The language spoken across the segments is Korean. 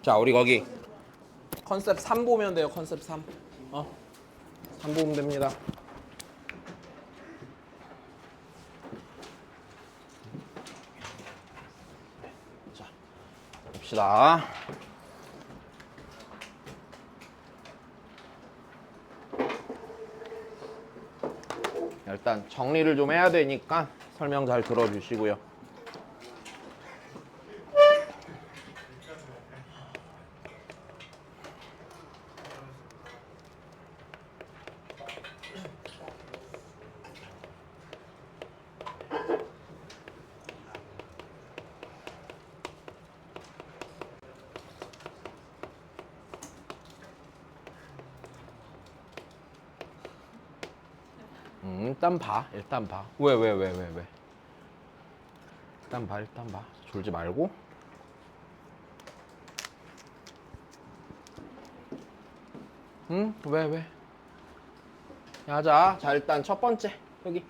자, 우리 거기 컨셉 3 보면 돼요. 컨셉 3. 3 보면 됩니다. 자, 봅시다. 일단 정리를 좀 해야 되니까 설명 잘 들어주시고요. 일단 봐. 일단 봐. 왜? 일단 봐. 졸지 말고. 왜? 하자. 자, 일단 첫 번째. 여기.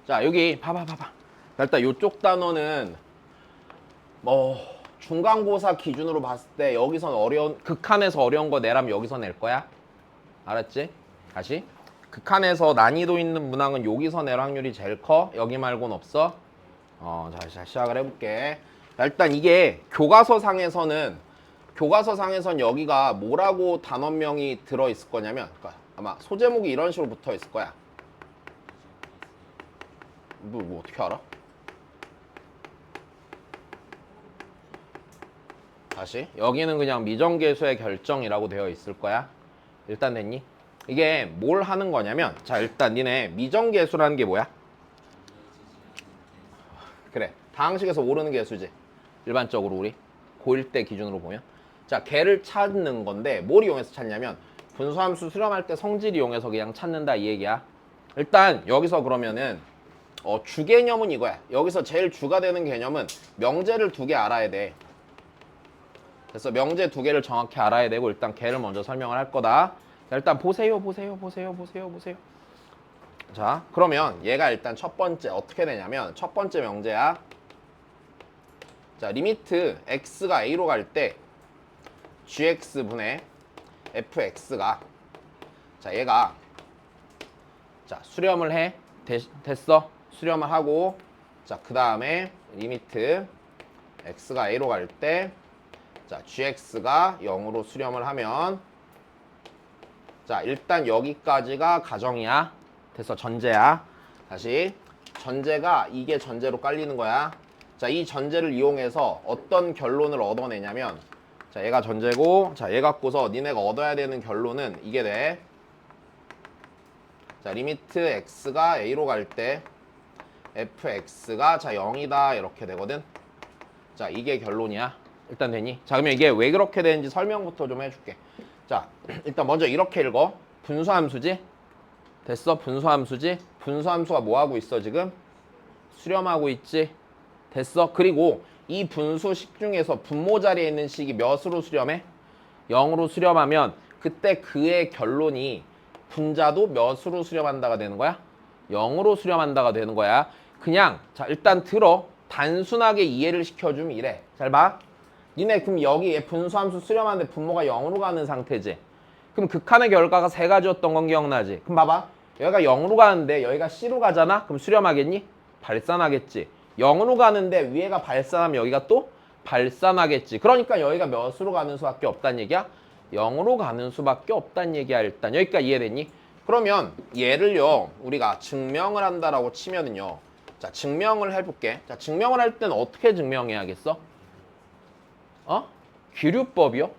자, 여기 봐봐. 자, 일단 요쪽 단어는 중간고사 기준으로 봤을 때 여기선 극한에서 어려운 거 내라면 여기서 낼 거야. 알았지? 다시. 극한에서 난이도 있는 문항은 여기서 낼 확률이 제일 커. 여기 말고는 없어. 자, 시작을 해볼게. 자, 일단 이게 교과서상에선 여기가 뭐라고 단원명이 들어있을 거냐면, 그러니까 아마 소제목이 이런 식으로 붙어 있을 거야. 뭐 어떻게 알아? 다시. 여기는 그냥 미정계수의 결정이라고 되어 있을 거야. 일단 됐니? 이게 뭘 하는 거냐면, 자, 일단 니네 미정계수라는 게 뭐야? 그래, 다항식에서 모르는 계수지. 일반적으로 우리 고1 때 기준으로 보면. 자, 걔를 찾는 건데 뭘 이용해서 찾냐면 분수함수 수렴할 때 성질 이용해서 그냥 찾는다 이 얘기야. 일단 여기서 그러면은 주 개념은 이거야. 여기서 제일 주가 되는 개념은 명제를 2개 알아야 돼. 그래서 명제 2개를 정확히 알아야 되고, 일단 걔를 먼저 설명을 할 거다. 자, 일단 보세요. 자, 그러면 얘가 일단 첫 번째 어떻게 되냐면, 첫 번째 명제야. 자, 리미트 x가 a로 갈 때 gx분의 fx가, 자, 얘가, 자, 수렴을 해. 됐어. 수렴을 하고, 자, 그 다음에 리미트 x가 a로 갈 때, 자, gx가 0으로 수렴을 하면, 자, 일단 여기까지가 가정이야. 됐어. 전제야. 다시. 전제가 이게 전제로 깔리는 거야. 자, 이 전제를 이용해서 어떤 결론을 얻어내냐면, 자, 얘가 전제고, 자, 얘 갖고서 니네가 얻어야 되는 결론은 이게 돼. 자, 리미트 x가 a로 갈 때 fx가 자 0이다 이렇게 되거든. 자, 이게 결론이야. 일단 되니? 자, 그러면 이게 왜 그렇게 되는지 설명부터 좀 해줄게. 자, 일단 먼저 이렇게 읽어. 분수함수지? 됐어? 분수함수지? 분수함수가 뭐하고 있어 지금? 수렴하고 있지? 됐어? 그리고 이 분수식 중에서 분모 자리에 있는 식이 몇으로 수렴해? 0으로 수렴하면 그때 그의 결론이 분자도 몇으로 수렴한다가 되는 거야? 0으로 수렴한다가 되는 거야. 그냥 자, 일단 들어. 단순하게 이해를 시켜주면 이래. 잘 봐. 니네 그럼 여기에 분수함수 수렴하는데 분모가 0으로 가는 상태지. 그럼 극한의 결과가 3가지였던 건 기억나지? 그럼 봐봐. 여기가 0으로 가는데 여기가 C로 가잖아? 그럼 수렴하겠니? 발산하겠지. 0으로 가는데 위에가 발산하면 여기가 또 발산하겠지. 그러니까 여기가 몇으로 가는 수밖에 없다는 얘기야? 0으로 가는 수밖에 없다는 얘기야. 일단 여기까지 이해됐니? 그러면 얘를요 우리가 증명을 한다라고 치면은요, 자, 증명을 해볼게. 자, 증명을 할 때는 어떻게 증명해야겠어? 귀류법이요?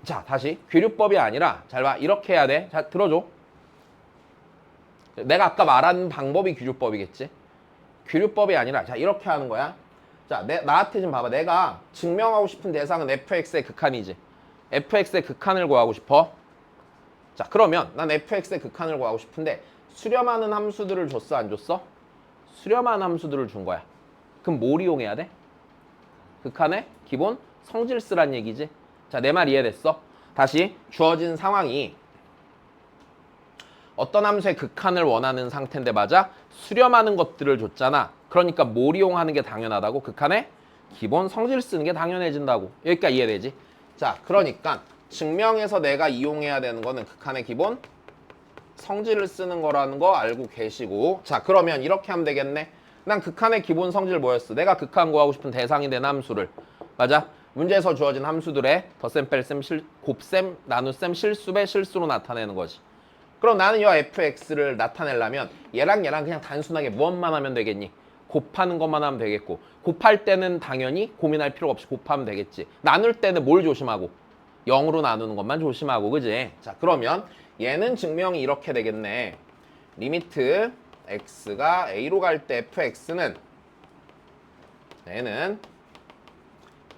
자, 다시. 귀류법이 아니라 잘 봐. 이렇게 해야 돼. 자, 들어줘. 내가 아까 말한 방법이 귀류법이겠지. 귀류법이 아니라 자, 이렇게 하는 거야. 자, 나한테 좀 봐봐. 내가 증명하고 싶은 대상은 fx의 극한이지. fx의 극한을 구하고 싶어. 자, 그러면 난 fx의 극한을 구하고 싶은데 수렴하는 함수들을 줬어, 안 줬어? 수렴하는 함수들을 준 거야. 그럼 뭘 이용해야 돼? 극한의 기본 성질쓰란 얘기지. 자, 내 말 이해됐어? 다시. 주어진 상황이 어떤 함수의 극한을 원하는 상태인데 맞아? 수렴하는 것들을 줬잖아. 그러니까 뭘 이용하는 게 당연하다고? 극한의 기본 성질 쓰는 게 당연해진다고. 여기까지 이해되지? 자, 그러니까 증명에서 내가 이용해야 되는 거는 극한의 기본 성질을 쓰는 거라는 거 알고 계시고. 자, 그러면 이렇게 하면 되겠네. 난 극한의 기본 성질 뭐였어? 내가 극한 구하고 싶은 대상이 된 함수를. 맞아? 문제에서 주어진 함수들의 덧셈, 뺄셈, 곱셈, 나눗셈, 실수배, 실수로 나타내는 거지. 그럼 나는 이 fx를 나타내려면 얘랑 그냥 단순하게 무엇만 하면 되겠니? 곱하는 것만 하면 되겠고, 곱할 때는 당연히 고민할 필요가 없이 곱하면 되겠지. 나눌 때는 뭘 조심하고? 0으로 나누는 것만 조심하고, 그지? 자, 그러면 얘는 증명이 이렇게 되겠네. 리미트 x가 a로 갈 때 fx는, 얘는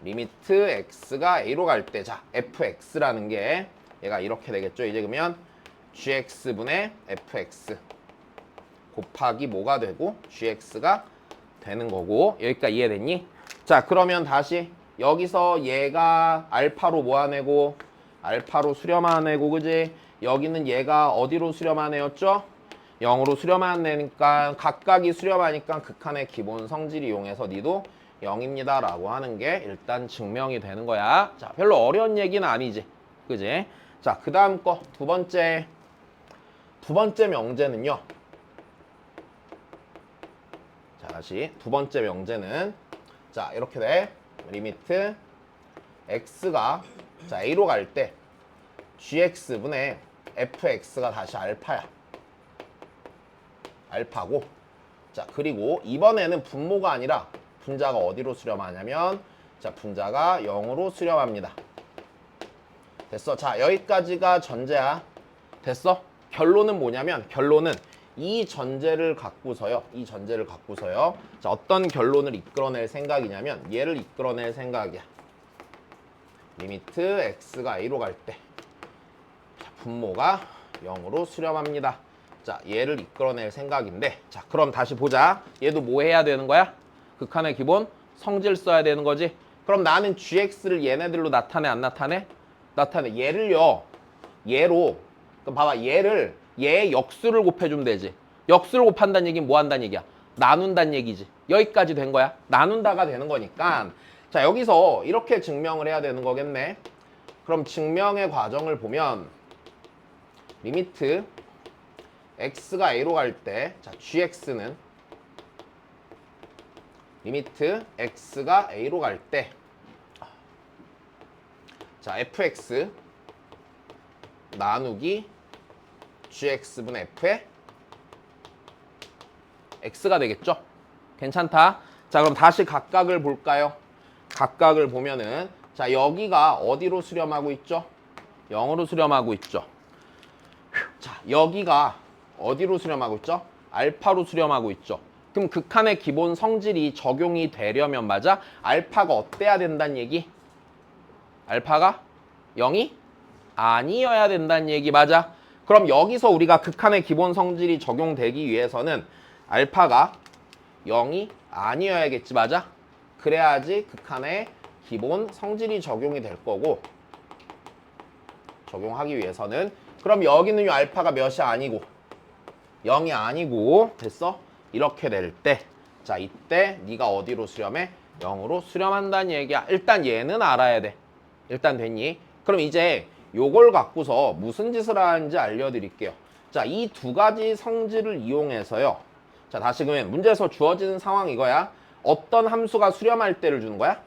리미트 x가 a로 갈 때, 자, fx라는 게 얘가 이렇게 되겠죠. 이제 그러면 gx분의 fx 곱하기 뭐가 되고 gx가 되는 거고. 여기까지 이해됐니? 자, 그러면 다시 여기서 얘가 알파로 모아내고 알파로 수렴하내고, 그지? 여기는 얘가 어디로 수렴하내었죠? 0으로 수렴하내니까 각각이 수렴하니까 극한의 기본 성질 이용해서 니도 0입니다 라고 하는 게 일단 증명이 되는 거야. 자, 별로 어려운 얘기는 아니지, 그지? 자, 그 다음 거 두 번째 명제는요. 자, 다시 두 번째 명제는, 자, 이렇게 돼. 리미트 x가, 자, a로 갈 때 gx분의 fx가 다시 알파야. 알파고. 자, 그리고 이번에는 분모가 아니라 분자가 어디로 수렴하냐면, 자, 분자가 0으로 수렴합니다. 됐어? 자, 여기까지가 전제야. 됐어? 결론은 뭐냐면, 결론은 이 전제를 갖고서요. 자, 어떤 결론을 이끌어낼 생각이냐면 얘를 이끌어낼 생각이야. 리미트 x가 a로 갈 때, 자, 분모가 0으로 수렴합니다. 자, 얘를 이끌어낼 생각인데, 자, 그럼 다시 보자. 얘도 뭐 해야 되는 거야? 극한의 기본 성질 써야 되는 거지. 그럼 나는 gx를 얘네들로 나타내, 안 나타내? 나타내. 얘를요, 얘로, 그럼 봐봐, 얘의 역수를 곱해주면 되지. 역수를 곱한다는 얘기는 뭐 한다는 얘기야? 나눈다는 얘기지. 여기까지 된 거야. 나눈다가 되는 거니까. 자, 여기서 이렇게 증명을 해야 되는 거겠네. 그럼 증명의 과정을 보면 리미트 x가 a로 갈 때, 자, gx는 리미트 x가 a로 갈 때, 자, fx 나누기 gx분의 f의 x가 되겠죠? 괜찮다. 자, 그럼 다시 각각을 볼까요? 각각을 보면은, 자, 여기가 어디로 수렴하고 있죠? 0으로 수렴하고 있죠. 자, 여기가 어디로 수렴하고 있죠? 알파로 수렴하고 있죠. 그럼 극한의 기본 성질이 적용이 되려면, 맞아? 알파가 어때야 된다는 얘기? 알파가 0이 아니어야 된다는 얘기, 맞아? 그럼 여기서 우리가 극한의 기본 성질이 적용되기 위해서는 알파가 0이 아니어야겠지, 맞아? 그래야지 극한의 기본 성질이 적용이 될 거고, 적용하기 위해서는, 그럼 여기는 이 알파가 몇이 아니고 0이 아니고, 됐어? 이렇게 될 때, 자, 이때 네가 어디로 수렴해? 0으로 수렴한다는 얘기야. 일단 얘는 알아야 돼. 일단 됐니? 그럼 이제 요걸 갖고서 무슨 짓을 하는지 알려드릴게요. 자, 이 두 가지 성질을 이용해서요. 자, 다시 그러면 문제에서 주어지는 상황 이거야. 어떤 함수가 수렴할 때를 주는 거야?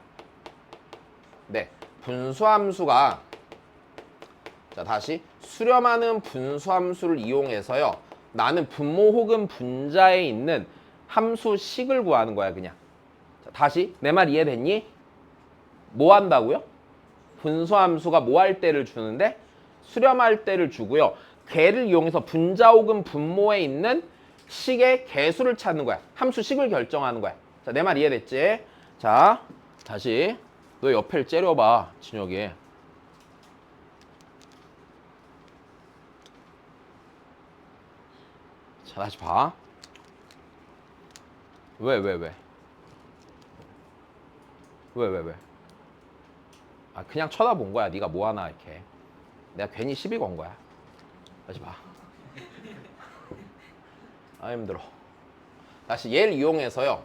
네, 분수함수가, 자, 다시 수렴하는 분수함수를 이용해서요. 나는 분모 혹은 분자에 있는 함수식을 구하는 거야, 그냥. 자, 다시 내 말 이해됐니? 뭐 한다고요? 분수함수가 뭐 할 때를 주는데? 수렴할 때를 주고요. 걔를 이용해서 분자 혹은 분모에 있는 식의 개수를 찾는 거야. 함수식을 결정하는 거야. 자, 내 말 이해됐지? 자, 다시 너 옆에를 째려봐, 진혁이. 자, 다시 봐. 왜? 아, 그냥 쳐다본 거야. 네가 뭐 하나 이렇게. 내가 괜히 시비 건 거야. 다시 봐. 아, 힘들어. 다시 얘를 이용해서요.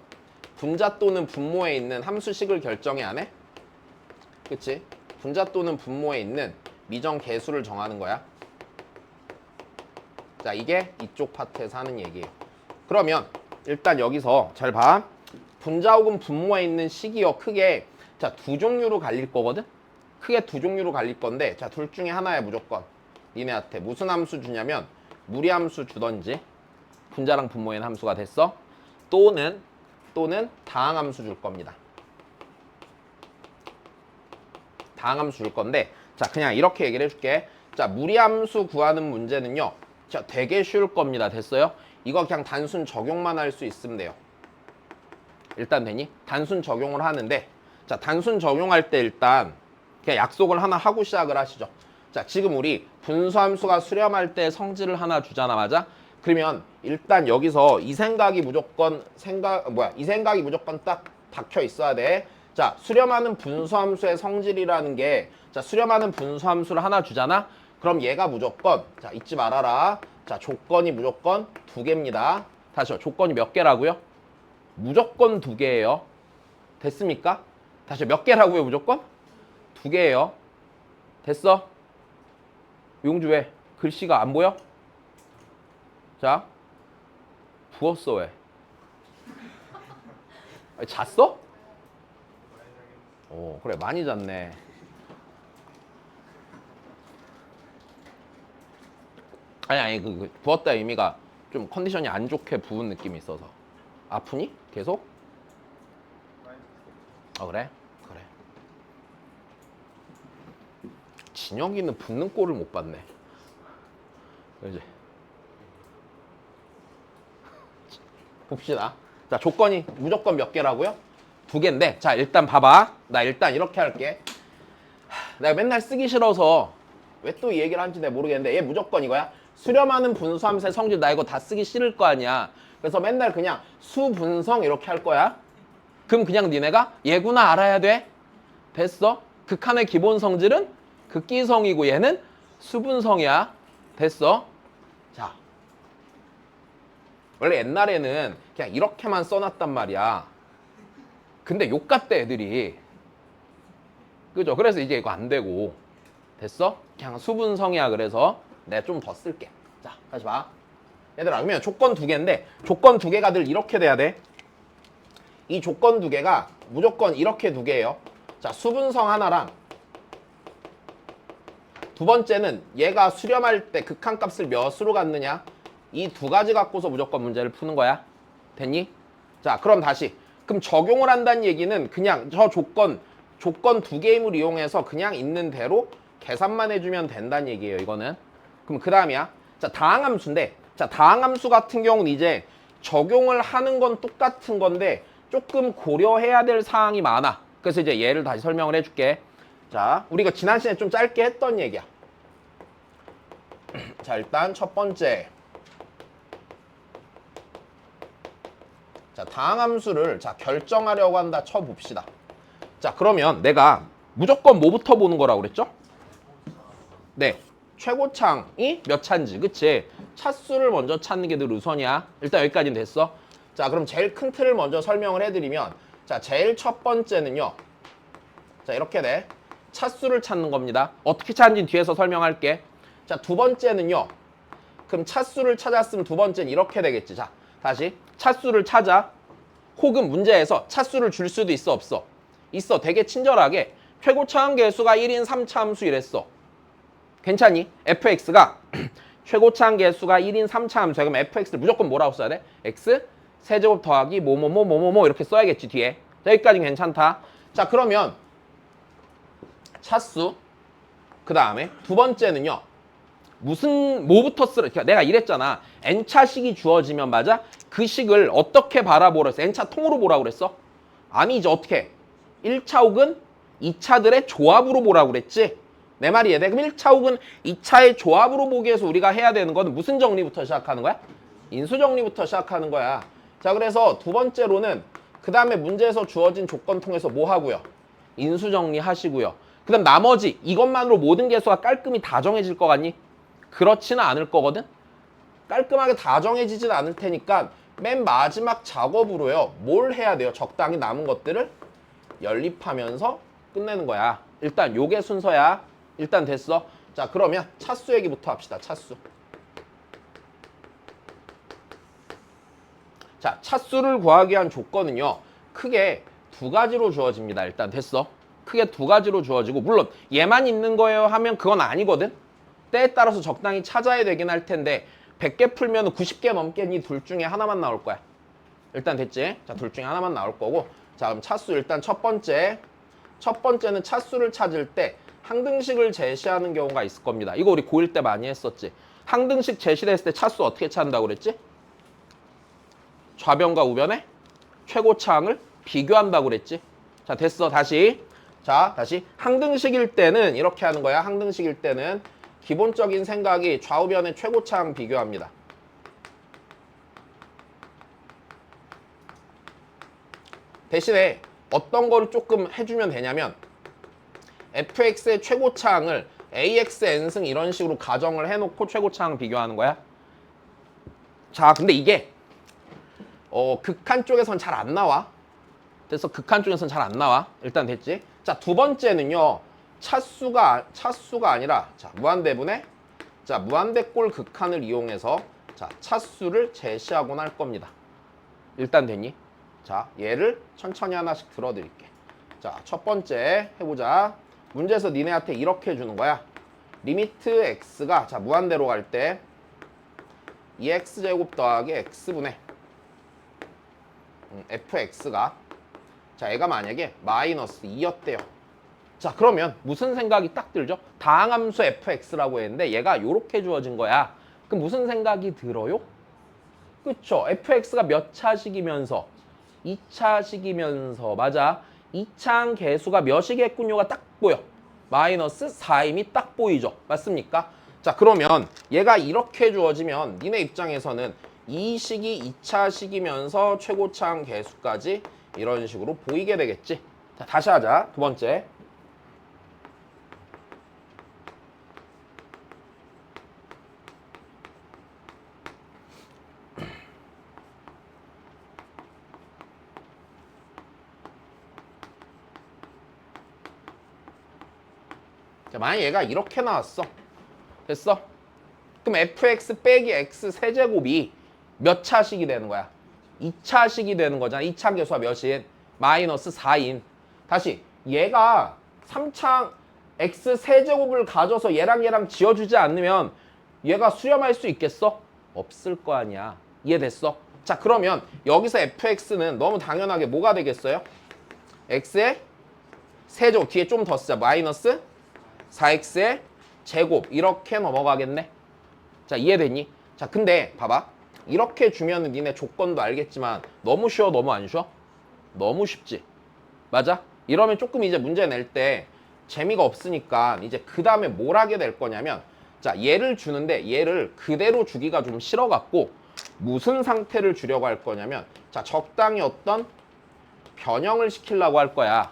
분자 또는 분모에 있는 함수식을 결정해 안 해? 그치? 분자 또는 분모에 있는 미정 개수를 정하는 거야. 자, 이게 이쪽 파트에서 하는 얘기예요. 그러면 일단 여기서 잘 봐. 분자 혹은 분모에 있는 식이요. 크게 자, 두 종류로 갈릴 거거든? 크게 두 종류로 갈릴 건데 자, 둘 중에 하나야 무조건. 니네한테 무슨 함수 주냐면 무리함수 주던지 분자랑 분모에는 함수가 됐어. 또는 다항함수 줄 겁니다. 다항함수 줄 건데 자, 그냥 이렇게 얘기를 해줄게. 자, 무리함수 구하는 문제는요. 자, 되게 쉬울 겁니다. 됐어요? 이거 그냥 단순 적용만 할 수 있으면 돼요. 일단 되니? 단순 적용을 하는데 자, 단순 적용할 때 일단 그냥 약속을 하나 하고 시작을 하시죠. 자, 지금 우리 분수함수가 수렴할 때 성질을 하나 주잖아, 맞아? 그러면 일단 여기서 이 생각이 무조건 딱 박혀 있어야 돼. 자, 수렴하는 분수함수의 성질이라는 게 자, 수렴하는 분수함수를 하나 주잖아. 그럼 얘가 무조건 자, 잊지 말아라. 자, 조건이 무조건 두 개입니다. 다시요. 조건이 몇 개라고요? 무조건 두 개예요. 됐습니까? 다시 몇 개라고요, 무조건? 두 개예요. 됐어? 용주 왜? 글씨가 안 보여? 자, 부었어 왜? 아니, 잤어? 오, 그래 많이 잤네. 아니 그 부었다 의미가 좀 컨디션이 안 좋게 부은 느낌이 있어서. 아프니? 계속? 그래? 그래. 진혁이는 붓는 꼴을 못 봤네. 이제 봅시다. 자, 조건이 무조건 몇 개라고요? 두 개인데 자, 일단 봐봐. 나 일단 이렇게 할게. 내가 맨날 쓰기 싫어서 왜 또 이 얘기를 하는지 내가 모르겠는데 얘 무조건 이거야. 수렴하는 분수함수의 성질. 나 이거 다 쓰기 싫을 거 아니야. 그래서 맨날 그냥 수분성 이렇게 할 거야. 그럼 그냥 니네가 얘구나 알아야 돼. 됐어? 극한의 기본 성질은 극기성이고 얘는 수분성이야. 됐어? 자, 원래 옛날에는 그냥 이렇게만 써놨단 말이야. 근데 욕같대 애들이. 그죠? 그래서 이제 이거 안 되고. 됐어? 그냥 수분성이야. 그래서 내가 좀 더 쓸게. 자, 다시 봐. 얘들아, 그러면 조건 두 개인데 조건 두 개가 늘 이렇게 돼야 돼. 이 조건 두 개가 무조건 이렇게 두 개예요. 자, 수분성 하나랑 두 번째는 얘가 수렴할 때 극한값을 몇으로 갖느냐. 이 두 가지 갖고서 무조건 문제를 푸는 거야. 됐니? 자, 그럼 다시. 그럼 적용을 한다는 얘기는 그냥 저 조건 두 개의 힘을 이용해서 그냥 있는 대로 계산만 해주면 된다는 얘기예요. 이거는. 그럼 그 다음이야. 자, 다항함수인데 자, 다항함수 같은 경우는 이제 적용을 하는 건 똑같은 건데 조금 고려해야 될 사항이 많아. 그래서 이제 얘를 다시 설명을 해줄게. 자, 우리가 지난 시간에 좀 짧게 했던 얘기야. 자, 일단 첫 번째. 자, 다항함수를 자, 결정하려고 한다 쳐봅시다. 자, 그러면 내가 무조건 뭐부터 보는 거라고 그랬죠? 네, 최고창이 몇 차인지. 그치? 차수를 먼저 찾는 게 늘 우선이야. 일단 여기까지는 됐어. 자, 그럼 제일 큰 틀을 먼저 설명을 해드리면 자, 제일 첫 번째는요. 자, 이렇게 돼. 차수를 찾는 겁니다. 어떻게 찾는지 뒤에서 설명할게. 자, 두 번째는요. 그럼 차수를 찾았으면 두 번째는 이렇게 되겠지. 자, 다시 차수를 찾아. 혹은 문제에서 차수를 줄 수도 있어, 없어? 있어. 되게 친절하게 최고차항 개수가 1인 3차 함수 이랬어. 괜찮니? fx가 최고차항 개수가 1인 3차 함수야. 그럼 fx를 무조건 뭐라고 써야 돼? x 세제곱 더하기 뭐뭐뭐 이렇게 써야겠지 뒤에. 자, 여기까지는 괜찮다. 자, 그러면 차수 그 다음에 두 번째는요. 뭐부터 쓰라. 그러니까 내가 이랬잖아. n차 식이 주어지면 맞아? 그 식을 어떻게 바라보라 했어? n차 통으로 보라고 그랬어? 아니 이제 어떻게? 1차 혹은 2차들의 조합으로 보라고 그랬지? 내 말이 이해돼? 그럼 1차 혹은 2차의 조합으로 보기 위해서 우리가 해야 되는 건 무슨 정리부터 시작하는 거야? 인수 정리부터 시작하는 거야. 자, 그래서 두 번째로는 그 다음에 문제에서 주어진 조건 통해서 뭐 하고요? 인수 정리하시고요. 그 다음 나머지 이것만으로 모든 개수가 깔끔히 다 정해질 것 같니? 그렇지는 않을 거거든? 깔끔하게 다 정해지진 않을 테니까 맨 마지막 작업으로요. 뭘 해야 돼요? 적당히 남은 것들을 연립하면서 끝내는 거야. 일단 요게 순서야. 일단 됐어. 자, 그러면 차수 얘기부터 합시다. 차수. 자, 차수를 구하기 위한 조건은요. 크게 두 가지로 주어집니다. 일단 됐어. 크게 두 가지로 주어지고 물론 얘만 있는 거예요 하면 그건 아니거든. 때에 따라서 적당히 찾아야 되긴 할 텐데 100개 풀면 90개 넘겠니? 둘 중에 하나만 나올 거야. 일단 됐지? 자, 둘 중에 하나만 나올 거고. 자, 그럼 차수 일단 첫 번째는 차수를 찾을 때 항등식을 제시하는 경우가 있을 겁니다. 이거 우리 고1 때 많이 했었지. 항등식 제시됐을 때 차수 어떻게 찾는다고 그랬지? 좌변과 우변의 최고차항을 비교한다고 그랬지. 자, 됐어. 다시. 자, 다시. 항등식일 때는 이렇게 하는 거야. 항등식일 때는 기본적인 생각이 좌우변의 최고차항 비교합니다. 대신에 어떤 거를 조금 해주면 되냐면 fx의 최고차항을 ax, n승 이런 식으로 가정을 해놓고 최고차항 비교하는 거야. 자, 근데 이게 극한 쪽에선 잘 안 나와. 그래서 극한 쪽에선 잘 안 나와. 일단 됐지? 자, 두 번째는요. 차수가 아니라 자, 무한대분의 자, 무한대꼴 극한을 이용해서 자, 차수를 제시하곤 할 겁니다. 일단 됐니? 자, 얘를 천천히 하나씩 들어드릴게. 자, 첫 번째 해보자. 문제에서 니네한테 이렇게 주는 거야. 리미트 x가 자, 무한대로 갈 때 2x제곱 더하기 x분의 fx가 자, 얘가 만약에 마이너스 2였대요. 자, 그러면 무슨 생각이 딱 들죠? 다항함수 fx라고 했는데 얘가 요렇게 주어진 거야. 그럼 무슨 생각이 들어요? 그쵸? fx가 몇 차식이면서 2차식이면서 맞아. 2차항 계수가 몇이겠군요가 딱 보여. 마이너스 4임이 딱 보이죠. 맞습니까? 자, 그러면 얘가 이렇게 주어지면 니네 입장에서는 이 식이 2차식이면서 최고차항 계수까지 이런 식으로 보이게 되겠지. 자, 다시 하자. 두 번째. 자, 만약 얘가 이렇게 나왔어. 됐어? 그럼 fx 빼기 x 세제곱이 몇 차식이 되는 거야? 2차식이 되는 거잖아. 2차 계수가 몇인? 마이너스 4인. 다시 얘가 3차 x 세제곱을 가져서 얘랑 지어주지 않으면 얘가 수렴할 수 있겠어? 없을 거 아니야. 이해됐어? 자, 그러면 여기서 fx는 너무 당연하게 뭐가 되겠어요? x의 세제곱 뒤에 좀 더 쓰자. 마이너스 4x의 제곱 이렇게 넘어가겠네. 자, 이해됐니? 자, 근데 봐봐. 이렇게 주면은 니네 조건도 알겠지만 너무 쉬워, 너무 안 쉬워? 너무 쉽지. 맞아? 이러면 조금 이제 문제 낼 때 재미가 없으니까 이제 그 다음에 뭘 하게 될 거냐면 자, 얘를 주는데 얘를 그대로 주기가 좀 싫어갖고 무슨 상태를 주려고 할 거냐면 자, 적당히 어떤 변형을 시키려고 할 거야.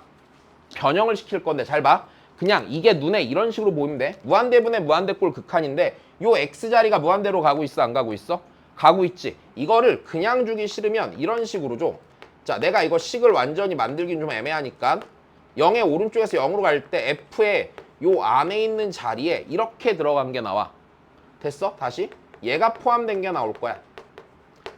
변형을 시킬 건데 잘 봐. 그냥 이게 눈에 이런 식으로 보이면 돼. 무한대분의 무한대꼴 극한인데 요 x자리가 무한대로 가고 있어, 안 가고 있어? 가고 있지. 이거를 그냥 주기 싫으면 이런 식으로 줘. 자, 내가 이거 식을 완전히 만들긴 좀 애매하니까 0의 오른쪽에서 0으로 갈 때 f의 요 안에 있는 자리에 이렇게 들어간 게 나와. 됐어? 다시? 얘가 포함된 게 나올 거야.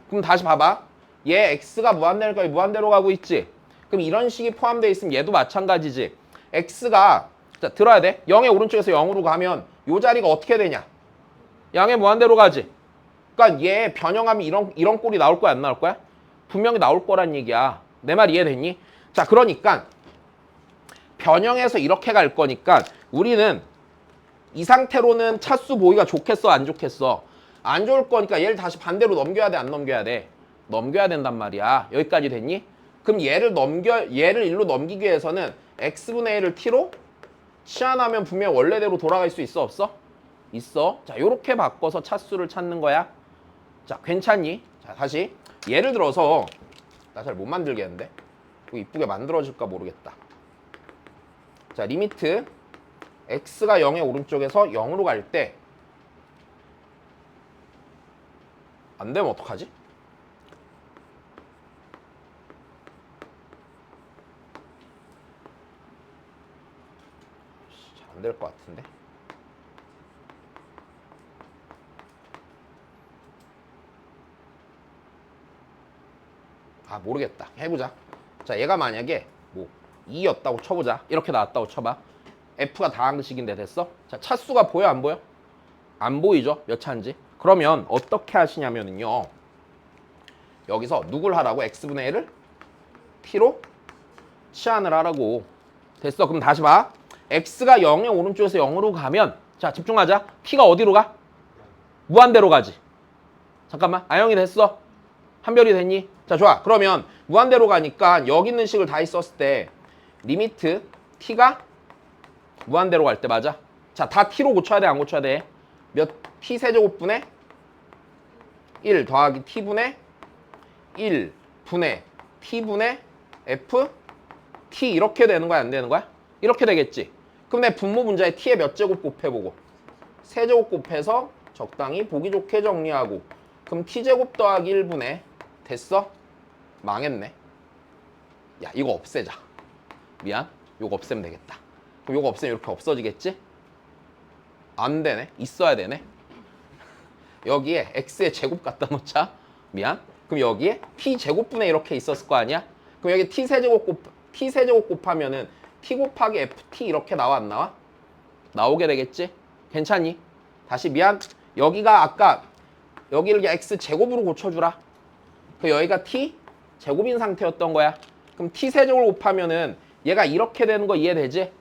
그럼 다시 봐봐. 얘 x가 무한대로 무한대로 가고 있지. 그럼 이런 식이 포함되어 있으면 얘도 마찬가지지. x가 자, 들어야 돼. 0의 오른쪽에서 0으로 가면 요 자리가 어떻게 되냐? 양의 무한대로 가지. 그러니까 얘 변형하면 이런 꼴이 나올 거야, 안 나올 거야? 분명히 나올 거란 얘기야. 내 말 이해됐니? 자, 그러니까 변형해서 이렇게 갈 거니까 우리는 이 상태로는 차수 보기가 좋겠어, 안 좋겠어? 안 좋을 거니까 얘를 다시 반대로 넘겨야 돼, 안 넘겨야 돼? 넘겨야 된단 말이야. 여기까지 됐니? 그럼 얘를 일로 넘기기 위해서는 x분의 1을 t로 치환하면 분명 원래대로 돌아갈 수 있어, 없어? 있어. 자, 요렇게 바꿔서 차수를 찾는 거야. 자, 괜찮니? 자, 다시 예를 들어서 나 잘 못 만들겠는데 이거 이쁘게 만들어질까 모르겠다. 자, 리미트 x가 0의 오른쪽에서 0으로 갈 때 안 되면 어떡하지? 안 될 것 같은데. 아 모르겠다. 해보자. 자 얘가 만약에 뭐 2였다고 쳐보자. 이렇게 나왔다고 쳐봐. F가 다항식인데 됐어? 자 차수가 보여 안 보여? 안 보이죠? 몇 차인지. 그러면 어떻게 하시냐면요. 여기서 누굴 하라고? X분의 1을 T로 치환을 하라고. 됐어. 그럼 다시 봐. X가 0의 오른쪽에서 0으로 가면 자 집중하자. T가 어디로 가? 무한대로 가지. 잠깐만. 아영이 됐어? 한별이 됐니? 자 좋아. 그러면 무한대로 가니까 여기 있는 식을 다 있었을 때 리미트 T가 무한대로 갈 때 맞아? 자 다 T로 고쳐야 돼 안 고쳐야 돼? 몇 T 세제곱분의 1 더하기 T분의 1 분의 T분의 F T 이렇게 되는 거야 안 되는 거야? 이렇게 되겠지. 그럼 내 분모 분자에 T의 몇 제곱 곱해보고 세제곱 곱해서 적당히 보기 좋게 정리하고 그럼 T제곱 더하기 1분의 됐어? 망했네. 야 이거 없애자. 미안. 이거 없애면 되겠다. 그럼 이거 없애면 이렇게 없어지겠지? 안 되네. 있어야 되네. 여기에 X의 제곱 갖다 놓자. 미안. 그럼 여기에 T제곱분의 이렇게 있었을 거 아니야? 그럼 여기 T세제곱 곱하면은 T 곱하기 FT 이렇게 나와 안 나와? 나오게 되겠지? 괜찮니? 다시 미안. 여기가 아까 여기를 X제곱으로 고쳐주라. 그 여기가 T제곱인 상태였던 거야. 그럼 T세제곱을 곱하면은 얘가 이렇게 되는 거 이해되지?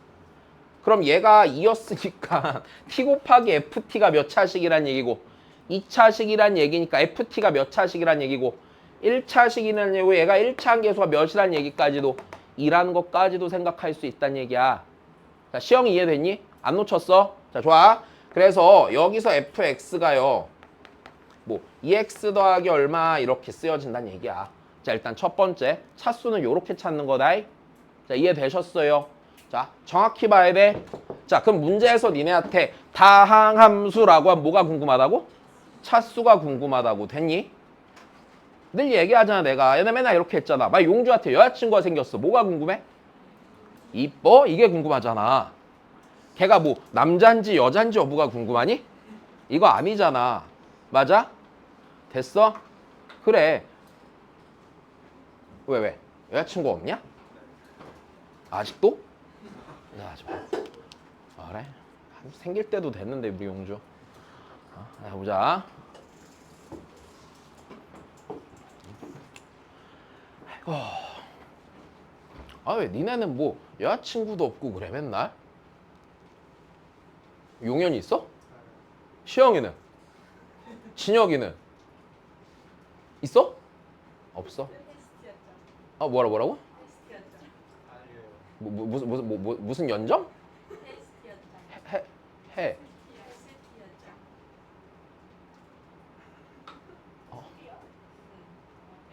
그럼 얘가 2였으니까 T 곱하기 FT가 몇 차식이란 얘기고 2차식이란 얘기니까 FT가 몇 차식이란 얘기고 1차식이란 얘기고 얘가 1차 계수가 몇이란 얘기까지도 2라는 것까지도 생각할 수 있다는 얘기야. 자, 시영이 이해됐니? 안 놓쳤어? 자, 좋아. 그래서 여기서 fx가요. 뭐 2x 더하기 얼마 이렇게 쓰여진다는 얘기야. 자, 일단 첫 번째 차수는 요렇게 찾는 거다. 자, 이해되셨어요? 자, 정확히 봐야 돼. 자, 그럼 문제에서 니네한테 다항함수라고 하면 뭐가 궁금하다고? 차수가 궁금하다고. 됐니? 늘 얘기하잖아 내가. 얘네 맨날 이렇게 했잖아. 막 용주한테 여자친구가 생겼어. 뭐가 궁금해? 이뻐? 이게 궁금하잖아. 걔가 뭐 남잔지 여잔지 여부가 궁금하니? 이거 아니잖아. 맞아? 됐어? 그래. 왜? 여자친구 없냐? 아직도? 야, 그래? 생길 때도 됐는데 우리 용주. 자, 보자. 아, 왜 니네는 뭐 여자친구도 없고 그래 맨날? 용현이 있어? 시영이는? 진혁이는? 있어? 없어? 아 뭐라고? 무슨 연정? 해.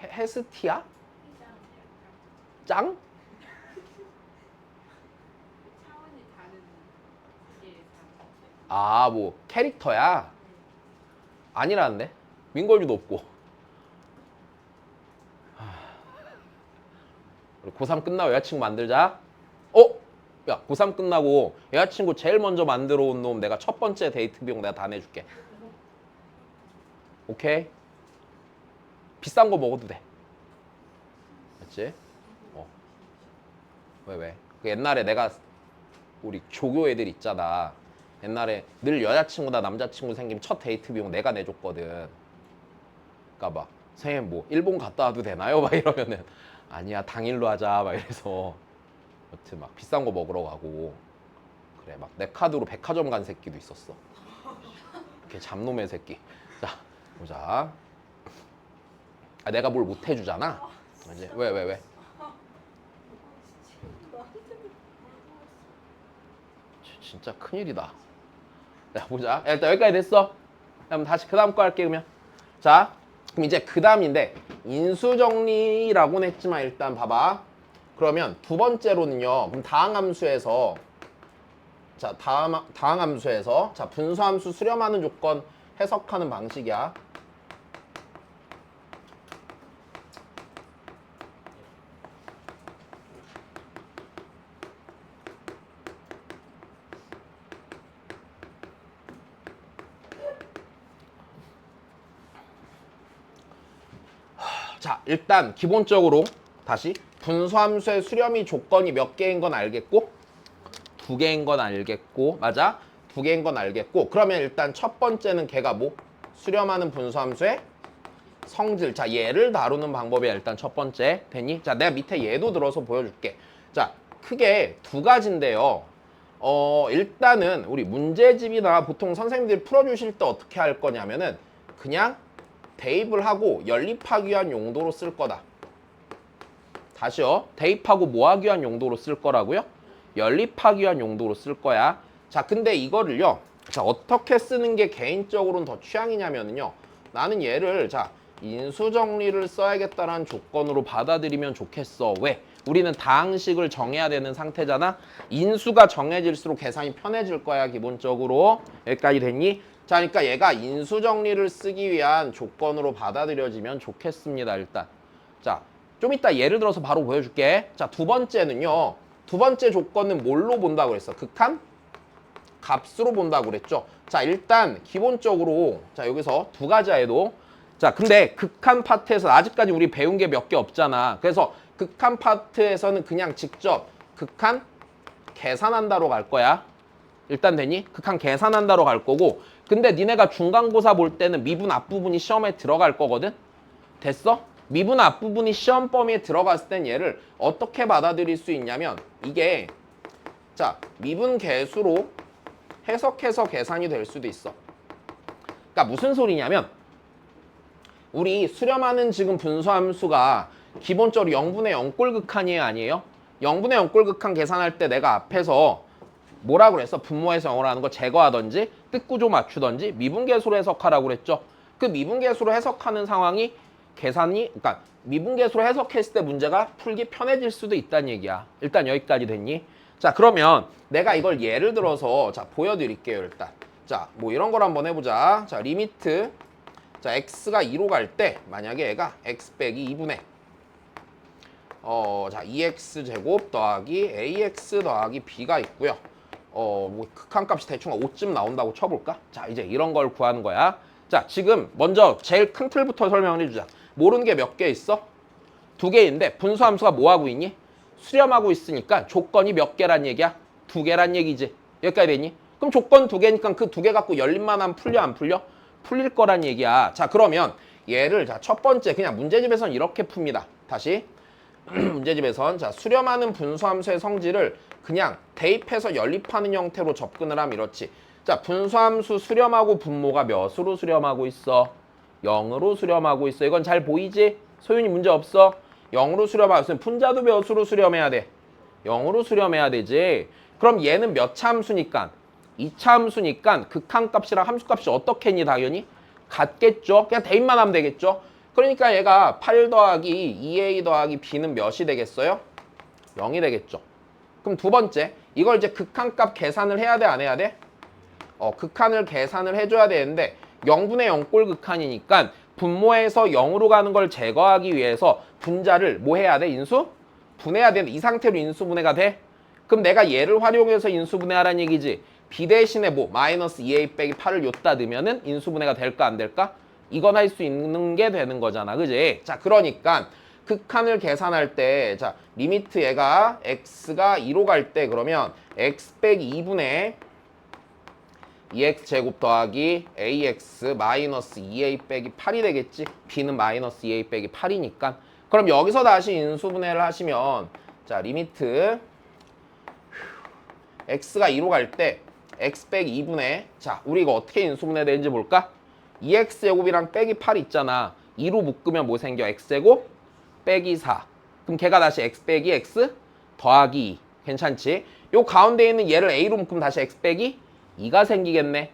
헤스티야? 짱? 아, 뭐 캐릭터야? 아니라는데? 민걸주도 없고. 고3 끝나고 여자친구 만들자. 야, 고3 끝나고 여자친구 제일 먼저 만들어 온 놈 내가 첫 번째 데이트 비용 내가 다 내줄게. 오케이? 비싼 거 먹어도 돼. 맞지? 왜? 그 옛날에 내가 우리 조교 애들 있잖아. 옛날에 늘 여자친구나 남자친구 생기면 첫 데이트 비용 내가 내줬거든. 그러니까 막 선생님 뭐 일본 갔다 와도 되나요? 막 이러면은 아니야 당일로 하자 막 이래서 여튼 막 비싼 거 먹으러 가고 그래 막 내 카드로 백화점 간 새끼도 있었어. 걔 잡놈의 새끼. 자 보자. 아 내가 뭘 못 해주잖아. 이제 왜? 진짜 큰일이다. 자 보자. 일단 여기까지 됐어. 그럼 다시 그 다음 거 할게 그러면. 자 그럼 이제 그 다음인데 인수정리라고는 했지만 일단 봐봐. 그러면 두 번째로는요. 그럼 다항함수에서 자 다항함수에서 자 분수함수 수렴하는 조건 해석하는 방식이야. 자, 일단 기본적으로 다시 분수함수의 수렴이 조건이 몇 개인 건 알겠고 2개인 건 알겠고 맞아? 2개인 건 알겠고 그러면 일단 첫 번째는 걔가 뭐? 수렴하는 분수함수의 성질. 자, 얘를 다루는 방법이 일단 첫 번째. 됐니? 자, 내가 밑에 얘도 들어서 보여줄게. 자, 크게 2가지인데요. 일단은 우리 문제집이나 보통 선생님들이 풀어주실 때 어떻게 할 거냐면은 그냥 대입을 하고 연립하기 위한 용도로 쓸 거다. 다시요. 대입하고 뭐 하기 위한 용도로 쓸 거라고요? 연립하기 위한 용도로 쓸 거야. 자, 근데 이거를요. 자, 어떻게 쓰는 게 개인적으로는 더 취향이냐면요. 나는 얘를 자, 인수정리를 써야겠다는 조건으로 받아들이면 좋겠어. 왜? 우리는 다항식을 정해야 되는 상태잖아. 인수가 정해질수록 계산이 편해질 거야, 기본적으로. 여기까지 됐니? 자, 그러니까 얘가 인수정리를 쓰기 위한 조건으로 받아들여지면 좋겠습니다, 일단. 자, 좀 이따 예를 들어서 바로 보여줄게. 자, 두 번째는요. 두 번째 조건은 뭘로 본다고 그랬어? 극한? 값으로 본다고 그랬죠. 자, 일단 기본적으로 자, 여기서 2가지 해도 자, 근데 극한 파트에서 아직까지 우리 배운 게 몇 개 없잖아. 그래서 극한 파트에서는 그냥 직접 극한 계산한다로 갈 거야. 일단 되니? 극한 계산한다로 갈 거고 근데 니네가 중간고사 볼 때는 미분 앞부분이 시험에 들어갈 거거든? 됐어? 미분 앞부분이 시험 범위에 들어갔을 땐 얘를 어떻게 받아들일 수 있냐면 이게 자, 미분 계수로 해석해서 계산이 될 수도 있어. 그러니까 무슨 소리냐면 우리 수렴하는 지금 분수함수가 기본적으로 0분의 0꼴 극한이에요, 아니에요? 0분의 0꼴 극한 계산할 때 내가 앞에서 뭐라 그랬어? 분모에서 0을 하는 거 제거하던지 뜻구조 맞추던지 미분계수로 해석하라고 그랬죠. 그 미분계수로 해석하는 상황이 계산이 그러니까 미분계수로 해석했을 때 문제가 풀기 편해질 수도 있다는 얘기야. 일단 여기까지 됐니? 자, 그러면 내가 이걸 예를 들어서 자 보여드릴게요. 일단 자, 뭐 이런 걸 한번 해보자. 자, 리미트 자, x가 2로 갈 때 만약에 얘가 x 빼기 2분의 자, 2x 제곱 더하기 ax 더하기 b가 있고요. 뭐 극한값이 대충 5쯤 나온다고 쳐볼까? 자, 이제 이런 걸 구하는 거야. 자, 지금 먼저 제일 큰 틀부터 설명을 해주자. 모르는 게 몇 개 있어? 2개인데 분수함수가 뭐 하고 있니? 수렴하고 있으니까 조건이 몇 개란 얘기야? 2개란 얘기지. 여기까지 됐니? 그럼 조건 2개니까 그 2개 갖고 열림만 하면 풀려 안 풀려? 풀릴 거란 얘기야. 자, 그러면 얘를 자, 첫 번째 그냥 문제집에선 이렇게 풉니다. 다시 문제집에선 자, 수렴하는 분수함수의 성질을 그냥 대입해서 연립하는 형태로 접근을 하면 이렇지. 자, 분수함수 수렴하고 분모가 몇으로 수렴하고 있어? 0으로 수렴하고 있어. 이건 잘 보이지? 소윤이 문제 없어? 0으로 수렴하고 있으면 분자도 몇으로 수렴해야 돼? 0으로 수렴해야 되지. 그럼 얘는 몇 차 함수니까? 2차 함수니까 극한값이랑 함수값이 어떻겠니? 당연히 같겠죠. 그냥 대입만 하면 되겠죠. 그러니까 얘가 8 더하기 2a 더하기 b는 몇이 되겠어요? 0이 되겠죠. 그럼 두 번째, 이걸 이제 극한값 계산을 해야 돼, 안 해야 돼? 극한을 계산을 해줘야 되는데 0분의 0꼴 극한이니까 분모에서 0으로 가는 걸 제거하기 위해서 분자를 뭐 해야 돼? 인수? 분해해야 되는데 이 상태로 인수분해가 돼? 그럼 내가 얘를 활용해서 인수분해하라는 얘기지. b 대신에 뭐 마이너스 2a 빼기 8을 요따 넣으면은 인수분해가 될까 안 될까? 이건 할 수 있는 게 되는 거잖아, 그지? 자, 그러니까 극한을 계산할 때 자, 리미트 얘가 x가 2로 갈 때 그러면 x 빼기 2분의 2x 제곱 더하기 ax 마이너스 2a 빼기 8이 되겠지? b는 마이너스 2a 빼기 8이니까. 그럼 여기서 다시 인수분해를 하시면 자, 리미트 x가 2로 갈 때 x 빼기 2분의 자, 우리 이거 어떻게 인수분해 되는지 볼까? 2x 제곱이랑 빼기 8 있잖아. 2로 묶으면 뭐 생겨? x 제곱 빼기 4. 그럼 걔가 다시 x 빼기 x 더하기 2. 괜찮지? 요 가운데 있는 얘를 a로 묶으면 다시 x 빼기 2가 생기겠네.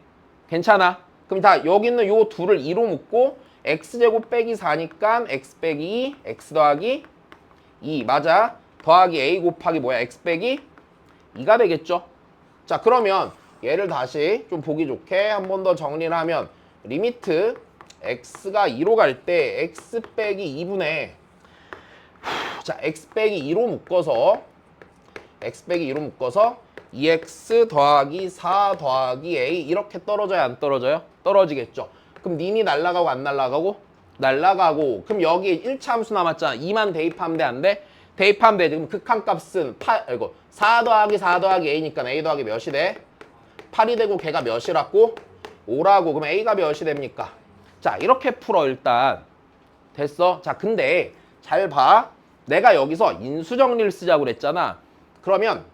괜찮아? 그럼 다 여기 있는 요 둘을 2로 묶고 x제곱 빼기 4니까 x 빼기 2, x 더하기 2. 맞아? 더하기 a 곱하기 뭐야? x 빼기 2가 되겠죠? 자, 그러면 얘를 다시 좀 보기 좋게 한 번 더 정리를 하면 리미트 x가 2로 갈 때 x 빼기 2분의 자, x 빼기 2로 묶어서 2x 더하기 4 더하기 a 이렇게 떨어져야 안 떨어져요? 떨어지겠죠. 그럼 닌이 날아가고 안 날아가고? 날라가고 그럼 여기 1차 함수 남았잖아. 2만 대입하면 돼, 안 돼? 대입하면 돼. 지금 극한값은 4 더하기 4 더하기 a니까 a 더하기 몇이 돼? 8이 되고 걔가 몇이라고? 5라고. 그럼 a가 몇이 됩니까? 자, 이렇게 풀어 일단. 됐어? 자, 근데 잘 봐. 내가 여기서 인수정리를 쓰자고 그랬잖아. 그러면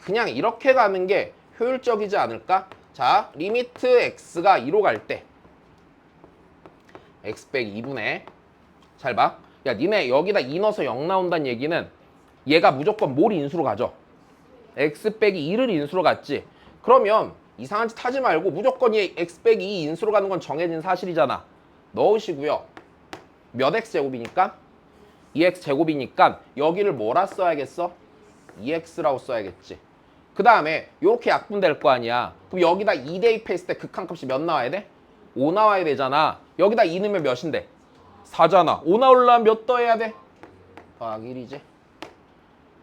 그냥 이렇게 가는 게 효율적이지 않을까? 자, 리미트 x가 2로 갈 때 x 빼기 2분의 잘 봐. 야, 니네 여기다 2 넣어서 0 나온다는 얘기는 얘가 무조건 뭘 인수로 가죠? x 빼기 2를 인수로 갔지. 그러면 이상한 짓 하지 말고 무조건 얘 x 빼기 2 인수로 가는 건 정해진 사실이잖아. 넣으시고요. 몇 x 제곱이니까? 2x 제곱이니까 여기를 뭐라 써야겠어? 2x라고 써야겠지. 그 다음에 이렇게 약분될 거 아니야. 그럼 여기다 2 대입했을 때 극한값이 몇 나와야 돼? 5 나와야 되잖아. 여기다 2 넣으면 몇인데? 4잖아. 5 나오려면 몇 더해야 돼? 더하기 1이지.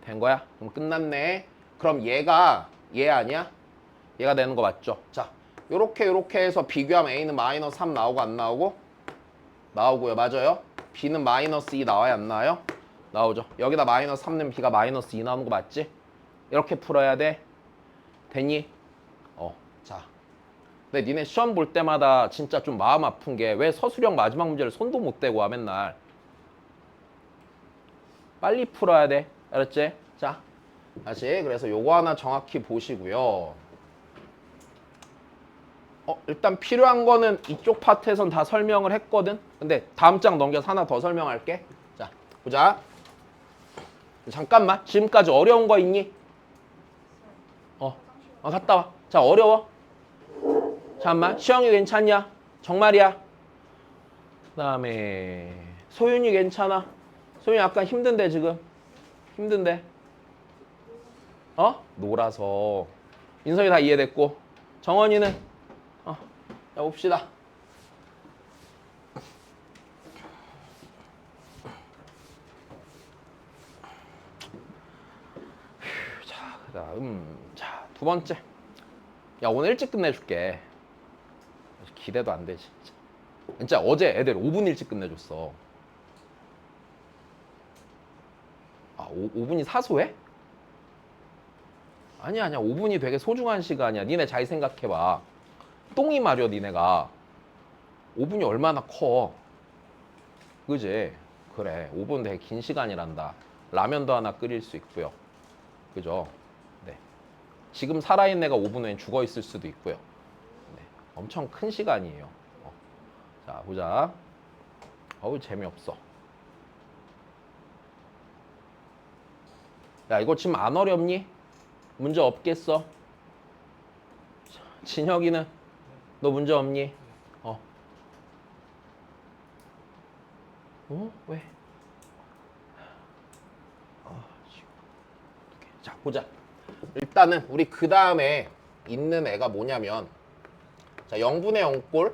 된 거야? 그럼 끝났네. 그럼 얘가 얘 아니야? 얘가 되는 거 맞죠? 자, 요렇게 해서 비교하면 A는 마이너스 3 나오고 안 나오고? 나오고요. 맞아요? B는 마이너스 2 나와야 안 나와요? 나오죠. 여기다 마이너스 3 넣으면 B가 마이너스 2 나오는 거 맞지? 이렇게 풀어야 돼. 됐니? 자. 근데 니네 시험 볼 때마다 진짜 좀 마음 아픈 게 왜 서술형 마지막 문제를 손도 못 대고 와 맨날. 빨리 풀어야 돼. 알았지? 자, 다시 그래서 요거 하나 정확히 보시고요. 일단 필요한 거는 이쪽 파트에선 다 설명을 했거든. 근데 다음 장 넘겨서 하나 더 설명할게. 자, 보자. 잠깐만. 지금까지 어려운 거 있니? 갔다 와. 자, 어려워? 잠깐만. 시영이 괜찮냐? 정말이야? 그 다음에 소윤이 괜찮아? 소윤이 약간 힘든데 지금? 힘든데? 놀아서. 인성이 다 이해됐고. 정원이는? 자, 봅시다. 자, 그 다음. 자, 두 번째. 야, 오늘 일찍 끝내줄게. 기대도 안 되지. 진짜 어제 애들 5분 일찍 끝내줬어. 5분이 사소해? 아니야. 5분이 되게 소중한 시간이야. 니네 잘 생각해봐. 똥이 마려, 니네가. 5분이 얼마나 커. 그지? 그래. 5분 되게 긴 시간이란다. 라면도 하나 끓일 수 있고요. 그죠? 네. 지금 살아있는 애가 5분 후엔 죽어 있을 수도 있고요. 네. 엄청 큰 시간이에요. 자, 보자. 재미없어. 야, 이거 지금 안 어렵니? 문제 없겠어? 진혁이는? 너 문제 없니? 왜? 자, 보자. 일단은 우리 그 다음에 있는 애가 뭐냐면, 자, 0분의 0꼴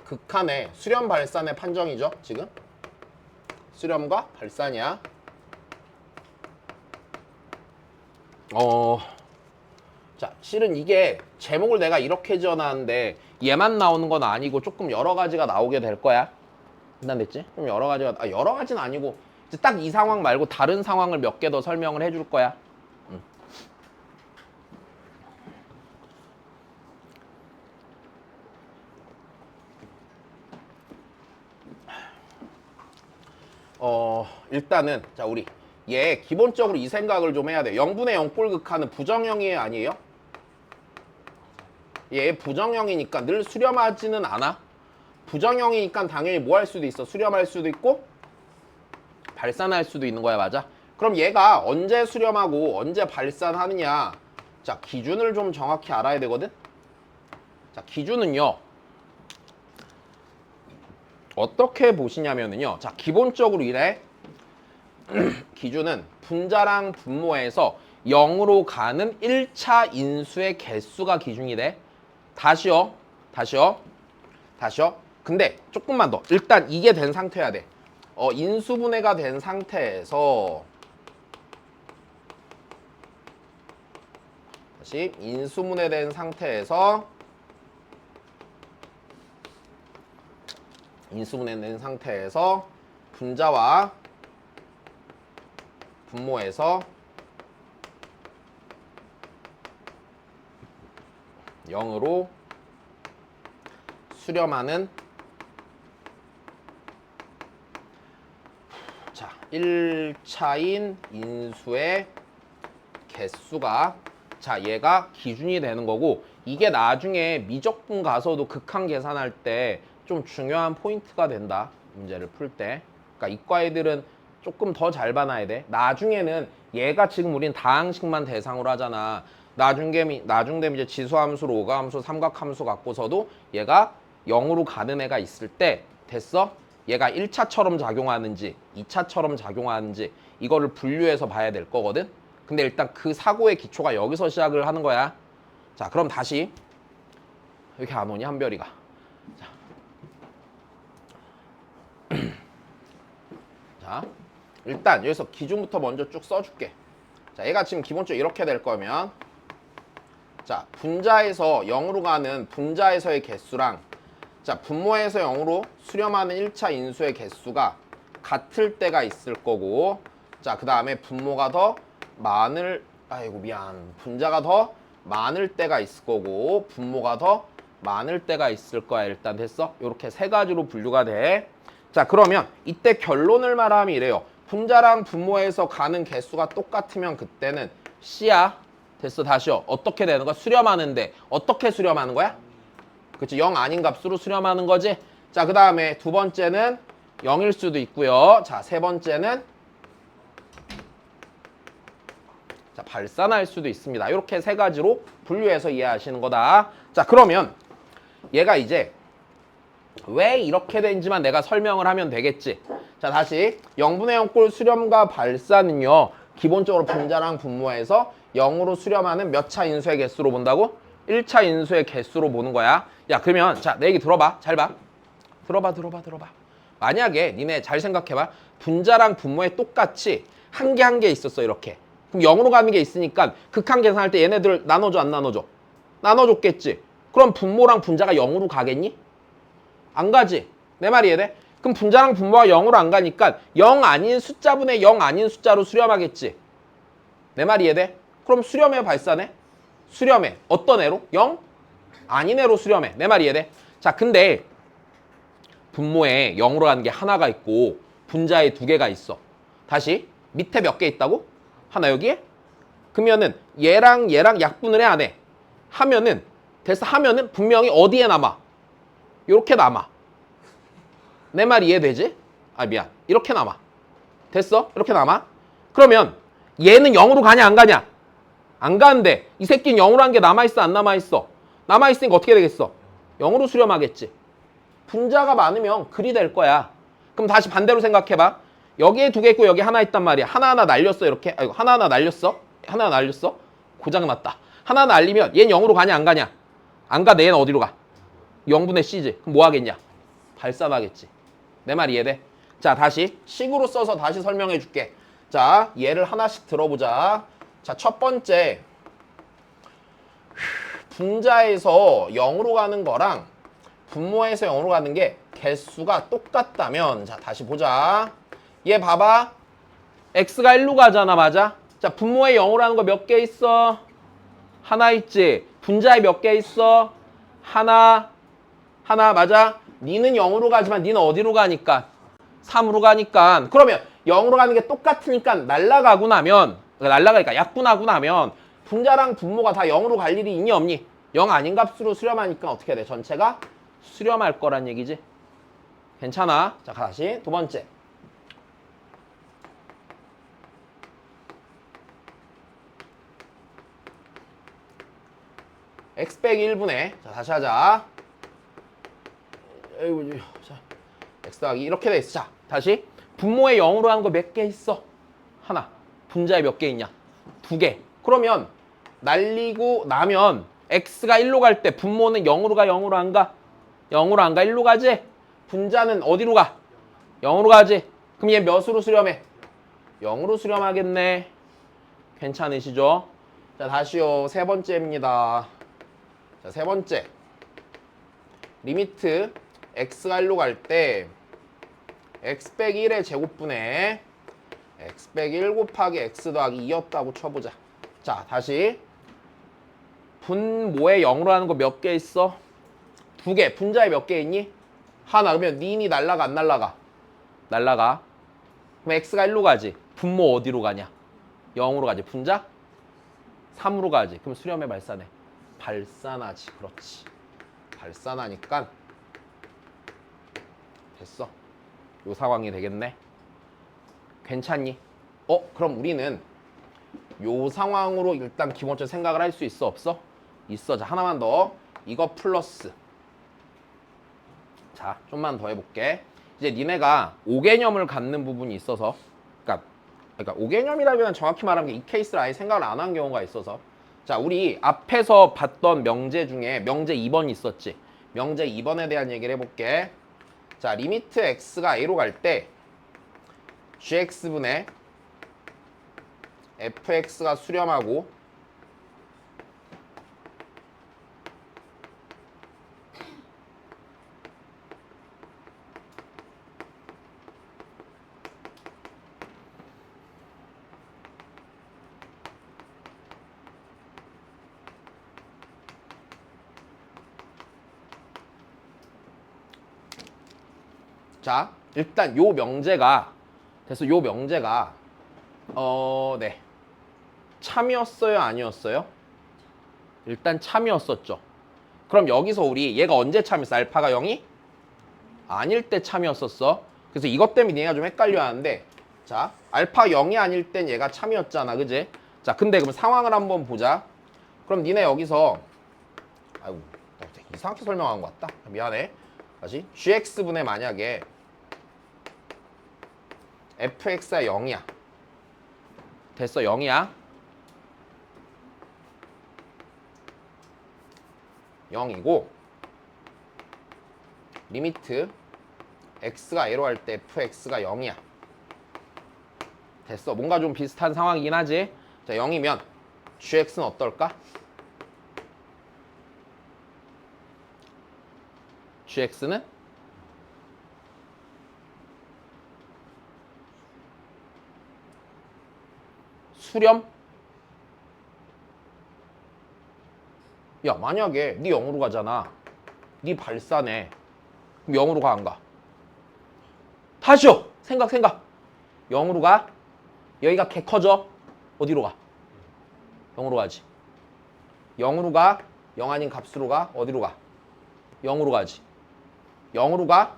극한의 수렴 발산의 판정이죠, 지금? 수렴과 발산이야. 자, 실은 이게 제목을 내가 이렇게 지어놨는데 얘만 나오는 건 아니고 조금 여러 가지가 나오게 될 거야. 판단됐지? 좀 여러 가지가, 여러 가지는 아니고 이제 딱 이 상황 말고 다른 상황을 몇 개 더 설명을 해줄 거야. 일단은 자, 우리 얘 기본적으로 이 생각을 좀 해야 돼. 0분의 0꼴 극한은 부정형이에요, 아니에요? 얘 부정형이니까 늘 수렴하지는 않아. 부정형이니까 당연히 뭐 할 수도 있어? 수렴할 수도 있고 발산할 수도 있는 거야. 맞아? 그럼 얘가 언제 수렴하고 언제 발산하느냐, 자, 기준을 좀 정확히 알아야 되거든. 자, 기준은요 어떻게 보시냐면요, 자, 기본적으로 이래. 기준은 분자랑 분모에서 0으로 가는 1차 인수의 개수가 기준이 돼. 다시요. 근데 조금만 더. 일단 이게 된 상태여야 돼. 인수분해가 된 상태에서, 다시 인수분해된 상태에서 인수분해 낸 상태에서 분자와 분모에서 0으로 수렴하는 자 1차인 인수의 개수가 자 얘가 기준이 되는 거고 이게 나중에 미적분 가서도 극한 계산할 때 좀 중요한 포인트가 된다. 문제를 풀 때. 그러니까 이과 애들은 조금 더 잘 봐놔야 돼. 나중에는 얘가 지금 우린 다항식만 대상으로 하잖아. 나중 되면 이제 지수함수, 로가함수, 삼각함수 갖고서도 얘가 0으로 가는 애가 있을 때 됐어? 얘가 1차처럼 작용하는지 2차처럼 작용하는지 이거를 분류해서 봐야 될 거거든. 근데 일단 그 사고의 기초가 여기서 시작을 하는 거야. 자, 그럼 다시 왜 이렇게 안 오니 한별이가. 자, 자, 일단 여기서 기준부터 먼저 쭉 써줄게. 자, 얘가 지금 기본적으로 이렇게 될 거면 자, 분자에서 0으로 가는 분자에서의 개수랑 자, 분모에서 0으로 수렴하는 1차 인수의 개수가 같을 때가 있을 거고 자, 그 다음에 분모가 더 많을 분자가 더 많을 때가 있을 거고 분모가 더 많을 때가 있을 거야. 일단 됐어? 이렇게 세 가지로 분류가 돼. 자, 그러면 이때 결론을 말하면 이래요. 분자랑 분모에서 가는 개수가 똑같으면 그때는 C야. 됐어. 다시요. 어떻게 되는 거야? 수렴하는데 어떻게 수렴하는 거야? 그치, 0 아닌 값으로 수렴하는 거지. 자, 그 다음에 두 번째는 0일 수도 있고요. 자, 세 번째는 자, 발산할 수도 있습니다. 이렇게 세 가지로 분류해서 이해하시는 거다. 자, 그러면 얘가 이제 왜 이렇게 된지만 내가 설명을 하면 되겠지. 자, 다시 0분의 0꼴 수렴과 발산은요. 기본적으로 분자랑 분모에서 0으로 수렴하는 몇 차 인수의 개수로 본다고? 1차 인수의 개수로 보는 거야. 야, 그러면 자, 내 얘기 들어봐. 잘 봐. 들어봐. 만약에 니네 잘 생각해봐. 분자랑 분모에 똑같이 한 개 한 개 있었어. 이렇게. 그럼 0으로 가는 게 있으니까 극한 계산할 때 얘네들 나눠줘 안 나눠줘? 나눠줬겠지. 그럼 분모랑 분자가 0으로 가겠니? 안 가지. 내 말이 이해돼? 그럼 분자랑 분모가 0으로 안 가니까 0 아닌 숫자분의 0 아닌 숫자로 수렴하겠지. 내 말이 이해돼? 그럼 수렴해 발산해? 수렴해. 어떤 애로? 0? 아닌 애로 수렴해. 내 말이 이해돼? 자, 근데 분모에 0으로 가는 게 하나가 있고 분자에 두 개가 있어. 다시 밑에 몇 개 있다고? 하나 여기에? 그러면은 얘랑 약분을 해 안 해? 하면은 됐어. 하면은 분명히 어디에 남아? 이렇게 남아. 내 말 이해되지? 아, 미안. 이렇게 남아. 됐어? 이렇게 남아. 그러면 얘는 0으로 가냐 안 가냐? 안 가는데 이 새끼는 0으로 한 게 남아있어 안 남아있어? 남아있으니까 어떻게 되겠어? 0으로 수렴하겠지. 분자가 많으면 글이 될 거야. 그럼 다시 반대로 생각해봐. 여기에 두 개 있고 여기 하나 있단 말이야. 하나하나 날렸어 이렇게. 아이고, 하나하나 날렸어? 하나 날렸어? 고장났다. 하나하나 날리면 얘는 0으로 가냐 안 가냐? 안 가. 얘는 어디로 가? 0분의 C지. 그럼 뭐 하겠냐? 발산하겠지. 내 말 이해돼? 자, 다시 식으로 써서 다시 설명해 줄게. 자, 얘를 하나씩 들어보자. 자, 첫 번째 분자에서 0으로 가는 거랑 분모에서 0으로 가는 게 개수가 똑같다면 자, 다시 보자. 얘 봐봐. x가 1로 가잖아. 맞아? 자, 분모에 0으로 하는 거 몇 개 있어? 하나 있지. 분자에 몇 개 있어? 하나 맞아? 니는 0으로 가지만 니는 어디로 가니까? 3으로 가니까. 그러면 0으로 가는 게 똑같으니까 날라가고 나면 날라가니까 약분하고 나면 분자랑 분모가 다 0으로 갈 일이 있니 없니? 0 아닌 값으로 수렴하니까 어떻게 돼? 전체가 수렴할 거란 얘기지. 괜찮아? 자, 다시 두 번째. x 빼기 1분의 자, 다시 하자. 자, x 더하기 이렇게 돼 있어. 자, 다시 분모에 0으로 하는 거 몇 개 있어? 하나. 분자에 몇 개 있냐? 두 개. 그러면 날리고 나면 x가 1로 갈 때 분모는 0으로 가 0으로 안 가? 0으로 안 가? 1로 가지? 분자는 어디로 가? 0으로 가지? 그럼 얘 몇으로 수렴해? 0으로 수렴하겠네. 괜찮으시죠? 자, 다시요. 세 번째입니다. 자, 세 번째. 리미트 x가 1로 갈 때 x 빼기 1의 제곱분의 x 빼기 1 곱하기 x 더하기 2였다고 쳐보자. 자, 다시 분모에 0으로 하는 거 몇 개 있어? 2개. 분자에 몇 개 있니? 하나. 그러면 니인이 날라가 안 날라가? 날라가. 그럼 x가 1로 가지. 분모 어디로 가냐? 0으로 가지. 분자? 3으로 가지. 그럼 수렴에 발산해. 발산하지. 그렇지. 발산하니까 됐어. 요 상황이 되겠네. 괜찮니? 그럼 우리는 요 상황으로 일단 기본적으로 생각을 할 수 있어? 없어? 있어. 자, 하나만 더. 이거 플러스. 자, 좀만 더 해볼게. 이제 니네가 5개념을 갖는 부분이 있어서 그러니까 5개념이라면 정확히 말하면 이 케이스를 아예 생각을 안 한 경우가 있어서 자, 우리 앞에서 봤던 명제 중에 명제 2번 있었지. 명제 2번에 대한 얘기를 해볼게. 자, 리미트 x가 a로 갈 때 gx분의 fx가 수렴하고 자, 일단 요 명제가 그래서 요 명제가 네. 참이었어요, 아니었어요? 일단 참이었었죠. 그럼 여기서 우리 얘가 언제 참이었어? 알파가 0이? 아닐 때 참이었었어. 그래서 이것 때문에 얘가 좀 헷갈려 하는데 자, 알파 0이 아닐 땐 얘가 참이었잖아. 그지? 자, 근데 그럼 상황을 한번 보자. 그럼 니네 여기서 아이고, 이상하게 설명한 것 같다. 미안해. 다시 gx분의 만약에 fx가 0이야. 됐어, 0이야. 0이고 리미트 x가 a로 할 때 fx가 0이야. 됐어. 뭔가 좀 비슷한 상황이긴 하지. 자, 0이면 gx는 어떨까? gx는 수렴? 야, 만약에 네 0으로 가잖아. 네 발산해. 그럼 0으로 가, 안 가? 다시요. 생각. 0으로 가. 여기가 개 커져. 어디로 가? 0으로 가지. 0으로 가. 0 아닌 값으로 가. 어디로 가? 0으로 가지. 0으로 가.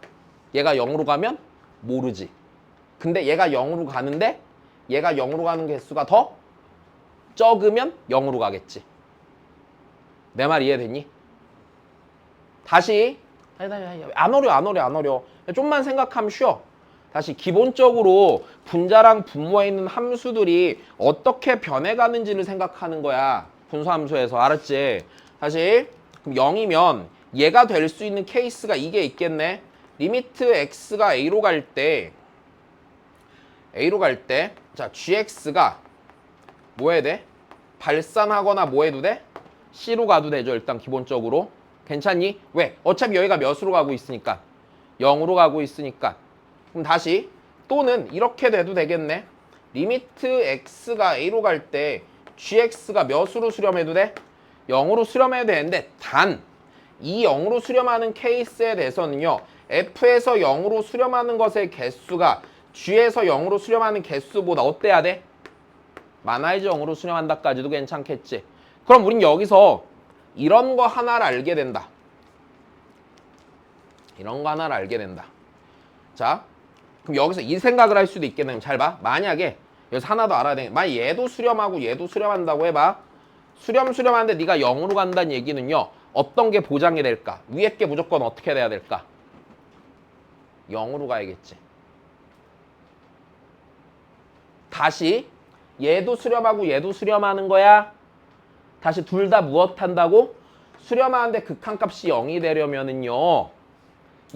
얘가 0으로 가면 모르지. 근데 얘가 0으로 가는데 얘가 0으로 가는 개수가 더 적으면 0으로 가겠지. 내 말 이해됐니? 다시 안 어려. 좀만 생각하면 쉬워. 다시 기본적으로 분자랑 분모에 있는 함수들이 어떻게 변해가는지를 생각하는 거야. 분수함수에서. 알았지? 다시 그럼 0이면 얘가 될 수 있는 케이스가 이게 있겠네. 리미트 x가 a로 갈 때 자, gx가 뭐 해야 돼? 발산하거나 뭐 해도 돼? C로 가도 되죠. 일단 기본적으로. 괜찮니? 왜? 어차피 여기가 몇으로 가고 있으니까. 0으로 가고 있으니까. 그럼 다시 또는 이렇게 돼도 되겠네. 리미트 x가 a로 갈 때 gx가 몇으로 수렴해도 돼? 0으로 수렴해도 되는데 단 이 0으로 수렴하는 케이스에 대해서는요. f에서 0으로 수렴하는 것의 개수가 g에서 0으로 수렴하는 개수보다 어때야 돼? 많아야지. 0으로 수렴한다까지도 괜찮겠지. 그럼 우린 여기서 이런 거 하나를 알게 된다. 자, 그럼 여기서 이 생각을 할 수도 있겠네. 잘 봐. 만약에 여기서 하나 더 알아야 돼. 만약 얘도 수렴하고 얘도 수렴한다고 해봐. 수렴하는데 네가 0으로 간다는 얘기는요. 어떤 게 보장이 될까? 위에 게 무조건 어떻게 돼야 될까? 0으로 가야겠지. 다시 얘도 수렴하고 얘도 수렴하는 거야. 다시 둘 다 무엇 한다고? 수렴하는데 극한값이 0이 되려면은요.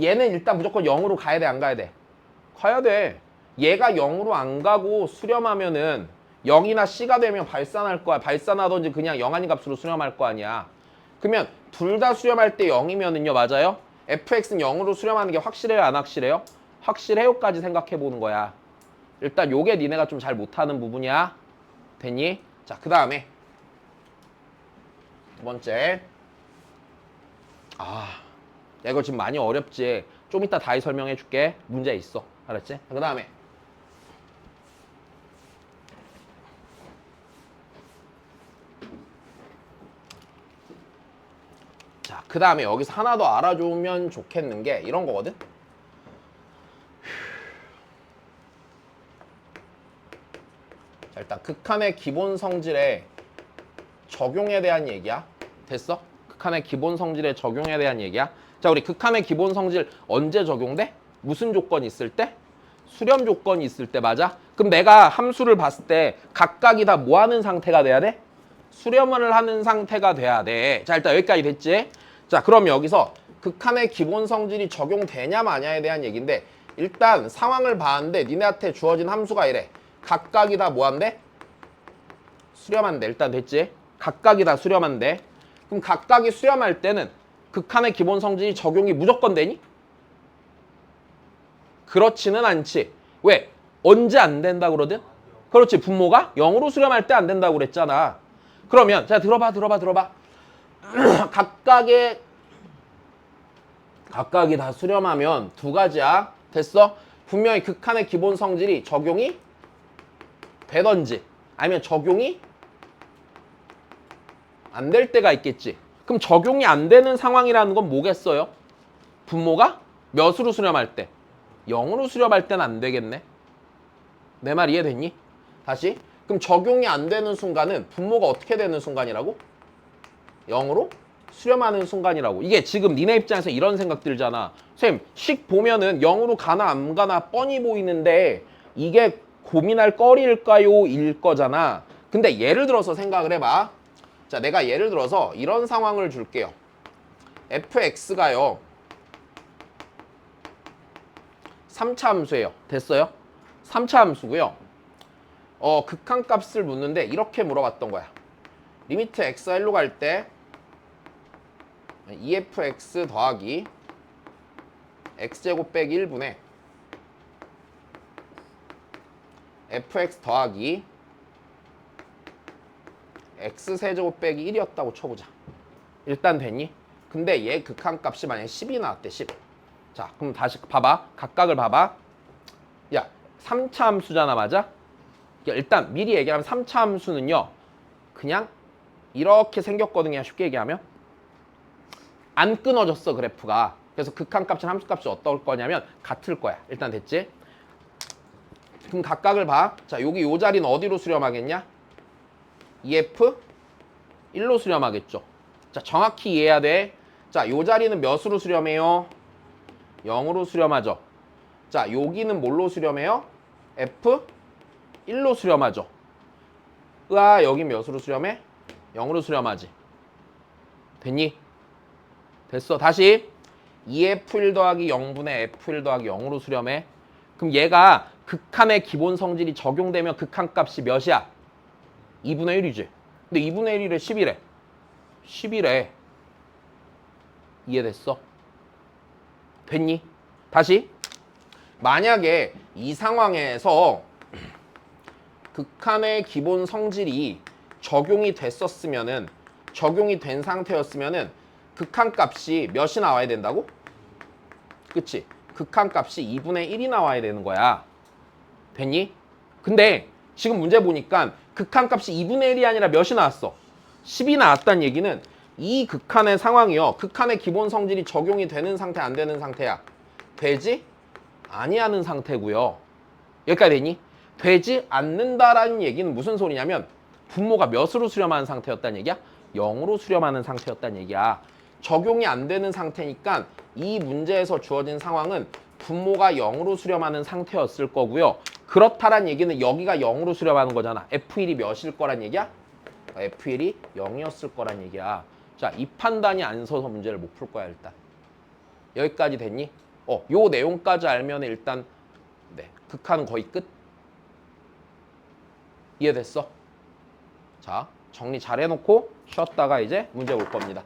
얘는 일단 무조건 0으로 가야 돼, 안 가야 돼? 가야 돼. 얘가 0으로 안 가고 수렴하면은 0이나 C가 되면 발산할 거야. 발산하든지 그냥 0 아닌 값으로 수렴할 거 아니야. 그러면 둘 다 수렴할 때 0이면은요. 맞아요? fx는 0으로 수렴하는 게 확실해요, 안 확실해요? 확실해요까지 생각해 보는 거야. 일단 요게 니네가 좀 잘 못하는 부분이야. 됐니? 자, 그 다음에 두 번째. 야, 이거 지금 많이 어렵지? 좀 이따 다시 설명해 줄게. 문제 있어. 알았지? 그 다음에 자, 그 다음에 여기서 하나 더 알아주면 좋겠는 게 이런 거거든? 자, 일단 극한의 기본 성질의 적용에 대한 얘기야. 됐어? 극한의 기본 성질의 적용에 대한 얘기야. 자, 우리 극한의 기본 성질 언제 적용돼? 무슨 조건이 있을 때? 수렴 조건이 있을 때. 맞아? 그럼 내가 함수를 봤을 때 각각이 다 뭐 하는 상태가 돼야 돼? 수렴을 하는 상태가 돼야 돼. 자, 일단 여기까지 됐지? 자, 그럼 여기서 극한의 기본 성질이 적용되냐 마냐에 대한 얘기인데, 일단 상황을 봤는데 니네한테 주어진 함수가 이래. 각각이 다 뭐 한대? 수렴한대. 일단 됐지? 각각이 다 수렴한대. 그럼 각각이 수렴할 때는 극한의 기본 성질이 적용이 무조건 되니? 그렇지는 않지. 왜? 언제 안 된다 그러든? 그렇지. 분모가 0으로 수렴할 때 안 된다고 그랬잖아. 그러면 자, 들어봐. 각각이 다 수렴하면 두 가지야. 됐어? 분명히 극한의 기본 성질이 적용이 되던지 아니면 적용이 안 될 때가 있겠지. 그럼 적용이 안 되는 상황이라는 건 뭐겠어요? 분모가 몇으로 수렴할 때? 0으로 수렴할 때는 안 되겠네. 내 말 이해됐니? 다시. 그럼 적용이 안 되는 순간은 분모가 어떻게 되는 순간이라고? 0으로 수렴하는 순간이라고. 이게 지금 니네 입장에서 이런 생각 들잖아. 선생님, 식 보면은 0으로 가나 안 가나 뻔히 보이는데 이게 고민할 거리일까요? 일 거잖아. 근데 예를 들어서 생각을 해봐. 자, 내가 예를 들어서 이런 상황을 줄게요. fx가요 3차 함수예요. 됐어요? 3차 함수고요. 극한값을 묻는데 이렇게 물어봤던 거야. 리미트 x가 1로 갈 때 2fx 더하기 x제곱 빼기 1분의 fx 더하기 x세제곱 빼기 1이었다고 쳐보자. 일단 됐니? 근데 얘 극한값이 만약에 10이 나왔대. 10. 자, 그럼 다시 봐봐. 각각을 봐봐. 야, 3차 함수잖아. 맞아? 일단 미리 얘기하면 3차 함수는요, 그냥 이렇게 생겼거든요. 쉽게 얘기하면 안 끊어졌어, 그래프가. 그래서 극한값이랑 함수값이 어떨 거냐면 같을 거야. 일단 됐지? 그럼 각각을 봐. 자, 여기 요 자리는 어디로 수렴하겠냐? EF 1로 수렴하겠죠. 자, 정확히 이해해야 돼. 자, 요 자리는 몇으로 수렴해요? 0으로 수렴하죠. 자, 여기는 뭘로 수렴해요? F 1로 수렴하죠. 여기 몇으로 수렴해? 0으로 수렴하지. 됐니? 됐어. 다시 2F1 더하기 0분의 F1 더하기 0으로 수렴해. 그럼 얘가 극한의 기본 성질이 적용되면 극한값이 몇이야? 2분의 1이지. 근데 2분의 1이래 10이래. 10이래. 이해됐어? 됐니? 다시. 만약에 이 상황에서 극한의 기본 성질이 적용이 됐었으면은, 적용이 된 상태였으면은 극한값이 몇이 나와야 된다고? 그치? 극한값이 2분의 1이 나와야 되는 거야. 됐니? 근데 지금 문제 보니까 극한값이 2분의 1이 아니라 몇이 나왔어? 10이 나왔다는 얘기는 이 극한의 상황이요. 극한의 기본 성질이 적용이 되는 상태, 안 되는 상태야? 되지? 아니하는 상태고요. 여기까지 되니? 되지 않는다라는 얘기는 무슨 소리냐면 분모가 몇으로 수렴하는 상태였다는 얘기야? 0으로 수렴하는 상태였다는 얘기야. 적용이 안 되는 상태니까 이 문제에서 주어진 상황은 분모가 0으로 수렴하는 상태였을 거고요. 그렇다란 얘기는 여기가 0으로 수렴하는 거잖아. F1이 몇일 거란 얘기야? F1이 0이었을 거란 얘기야. 자, 이 판단이 안 서서 문제를 못 풀 거야, 일단. 여기까지 됐니? 요 내용까지 알면 일단 네, 극한은 거의 끝. 이해됐어? 자, 정리 잘 해놓고 쉬었다가 이제 문제 볼 겁니다.